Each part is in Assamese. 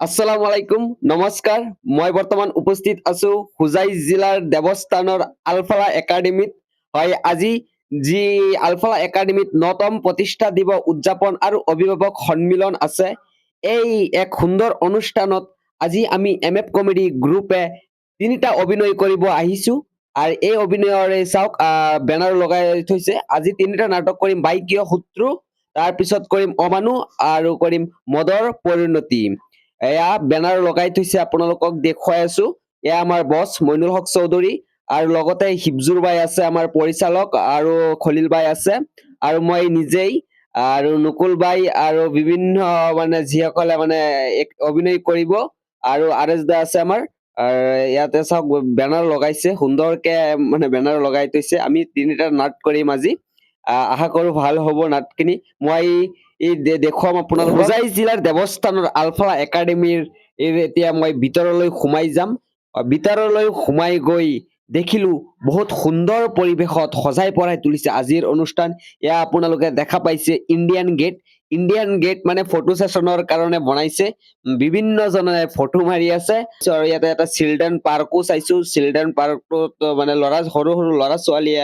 আসসালামু আলাইকুম নমস্কাৰ মই বৰ্তমান উপস্থিত আছো হুজাই জিলাৰ দেৱস্থানৰ আলফালা একাডেমীত হয় আজি যি আলফালা একাডেমীত ৯তম প্ৰতিষ্ঠা দিৱস উদযাপন আৰু অভিভাৱক সন্মিলন আছে এই এক সুন্দৰ অনুষ্ঠানত আজি আমি এমএফ কমেডি গ্ৰুপে তিনিটা অভিনয় কৰিব আহিছো আৰু এই অভিনয়ৰে চাওক বেনাৰ লগাই থৈছে আজি তিনিটা নাটক কৰিম বাইকীয় শত্ৰু তাৰপিছত কৰিম অমানু আৰু কৰিম মদৰ পৰিণতি এয়া বেনাৰ লগাই থৈছে আপোনালোকক দেখুৱাই আছো এয়া আমাৰ বছ মইনুল হক চৌধুৰী আৰু লগতে হিবজুৰ বাই আছে আমাৰ পৰিচালক আৰু খলিল বাই আছে আৰু মই নিজেই আৰু নকুল বাই আৰু বিভিন্ন মানে যিসকলে মানে অভিনয় কৰিব আৰু আৰএছ দা আছে আমাৰ ইয়াতে চাওক বেনাৰ লগাইছে সুন্দৰকে মানে বেনাৰ লগাই থৈছে আমি তিনিটা নাট কৰিম আজি আশা কৰো ভাল হ'ব নাটখিনি মই এই দেখুৱাম আপোনালোকক হুজাই জিলাৰ দেৱস্থানৰ আলফালা একাডেমীৰ এতিয়া মই ভিতৰলৈ সোমাই যাম ভিতৰলৈ সোমাই গৈ দেখিলো বহুত সুন্দৰ পৰিৱেশত সজাই পৰাই তুলিছে আজিৰ অনুষ্ঠান এয়া আপোনালোকে দেখা পাইছে ইণ্ডিয়ান গেট মানে ফটো সেশনৰ কাৰণে বনাইছে বিভিন্ন জনে ফটো মাৰি আছে আৰু ইয়াতে এটা চিলড্ৰেন পাৰ্কো চাইছো চিলড্ৰেন পাৰ্কত মানে সৰু সৰু ল'ৰা ছোৱালীয়ে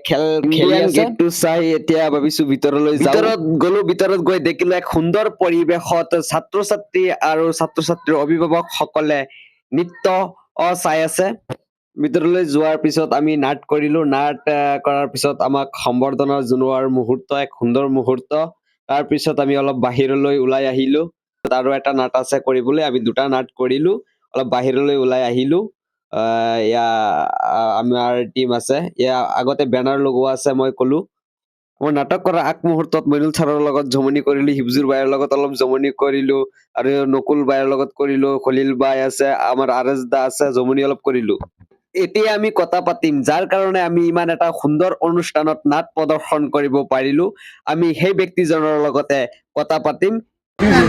খেল খেলি আছে গেটটো চাই এতিয়া ভাবিছো ভিতৰলৈ যাওঁ ভিতৰত গলো ভিতৰত গৈ দেখিলো এক সুন্দৰ পৰিৱেশত ছাত্ৰ ছাত্ৰী আৰু ছাত্ৰ ছাত্ৰীৰ অভিভাৱক সকলে নৃত্য চাই আছে ভিতৰলৈ যোৱাৰ পিছত আমি নাট কৰিলো নাট কৰাৰ পিছত আমাক সম্বৰ্ধনা জনোৱাৰ মুহূৰ্ত এক সুন্দৰ মুহূৰ্ত তাৰ পিছত আমি অলপ বাহিৰলৈ ওলাই আহিলো আৰু এটা নাট আছে কৰিবলৈ আমি দুটা নাট কৰিলো অলপ বাহিৰলৈ ওলাই আহিলো ইয়া আমাৰ টিম আছে ইয়া আগতে বেনাৰ লগোৱা আছে মই কলো মই নাটক কৰাৰ আগমুহূৰ্তত মইনুল ছাৰৰ লগত জমনি কৰিলো হিবজুৰ বাইৰ লগত অলপ জমনি কৰিলো আৰু নকুল বাইৰ লগত কৰিলো খলিল বাই আছে আমাৰ আৰএছ দা আছে জমনি অলপ কৰিলো এতিয়া আমি কথা পাতিম যাৰ কাৰণে আমি ইমান এটা সুন্দৰ অনুষ্ঠানত নাট প্ৰদৰ্শন কৰিব পাৰিলো আমি সেই ব্যক্তিজনৰ লগতে কথা পাতিম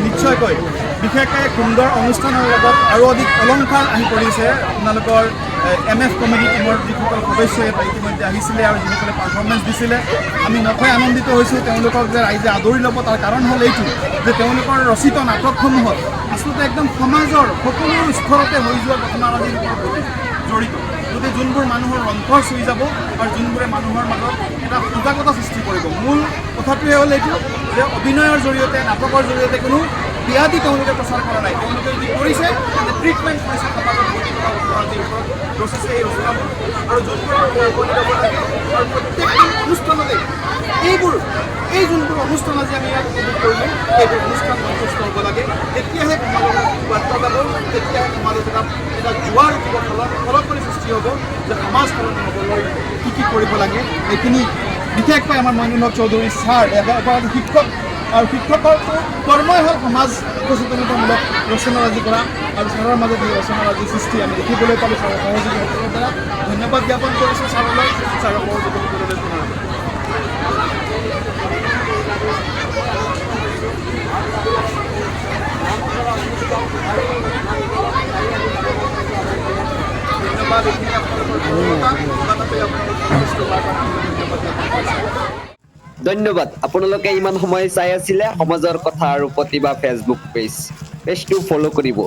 নিশ্চয়কৈ বিশেষকৈ সুন্দৰ অনুষ্ঠানৰ লগত আৰু অধিক অলংকাৰ আহি পৰিছে আপোনালোকৰ এমএফ কমেডি টিমৰ যিসকল সদস্য ইতিমধ্যে আহিছিলে আৰু যিসকলে পাৰফৰ্মেঞ্চ দিছিলে আমি নথৈ আনন্দিত হৈছোঁ তেওঁলোকক যে ৰাইজে আদৰি ল'ব তাৰ কাৰণ হ'ল এইটো যে তেওঁলোকৰ ৰচিত নাটকসমূহত আচলতে একদম সমাজৰ সকলো স্তৰতে হৈ যোৱা ঘটনাৰাজিৰ ওপৰত জড়িত গতিকে যোনবোৰ মানুহৰ অন্তৰ চুই যাব আৰু যোনবোৰে মানুহৰ মাজত এটা সজাগতা সৃষ্টি কৰিব মূল কথাটোৱে হ'ল এইটো যে অভিনয়ৰ জৰিয়তে নাটকৰ জৰিয়তে কোনো ব্যাধি তেওঁলোকে প্ৰচাৰ কৰা নাই তেওঁলোকে যদি কৰিছে তেন্তে ট্ৰিটমেণ্ট কৰিছে সমাজত ভৰ্তি কৰা অপৰাধীৰ ওপৰত ৰচিছে এই ৰচনাবোৰ আৰু যোনবোৰৰ উপনীত হ'ব লাগে আৰু প্ৰত্যেকটো অনুষ্ঠানতে এই যোনবোৰ অনুষ্ঠান আজি আমি ইয়াত উপভোগ কৰিলোঁ এইবোৰ অনুষ্ঠান সন্তুষ্ট হ'ব লাগে তেতিয়াহে সমাজত বাৰ্তা যাব তেতিয়াহে সমাজত এটা জোৱাৰ উঠিব ফলকনি সৃষ্টি হ'ব যে সমাজ সলনি হ'বলৈ কি কৰিব লাগে এইখিনি বিশেষকৈ আমাৰ মইনুল হক চৌধুৰী ছাৰ এগৰাকী শিক্ষক আৰু শিক্ষকৰ কৰ্মই হ'ল সমাজ সচেতনতামূলক ৰচনাৰাজি কৰা আৰু ছাৰৰ মাজত এই ৰচনাৰাজিৰ সৃষ্টি আমি দেখিবলৈ পালোঁ ছাৰৰ সহযোগীসকলৰ দ্বাৰা ধন্যবাদ জ্ঞাপন কৰিছোঁ ছাৰলৈ ছাৰৰ সহযোগীসকললৈ ধন্যবাদ আপোনালোকে ইমান সময় চাই আছিলে সমাজৰ কথা আৰু প্ৰতিভা ফেচবুক পেজটো ফলো কৰিব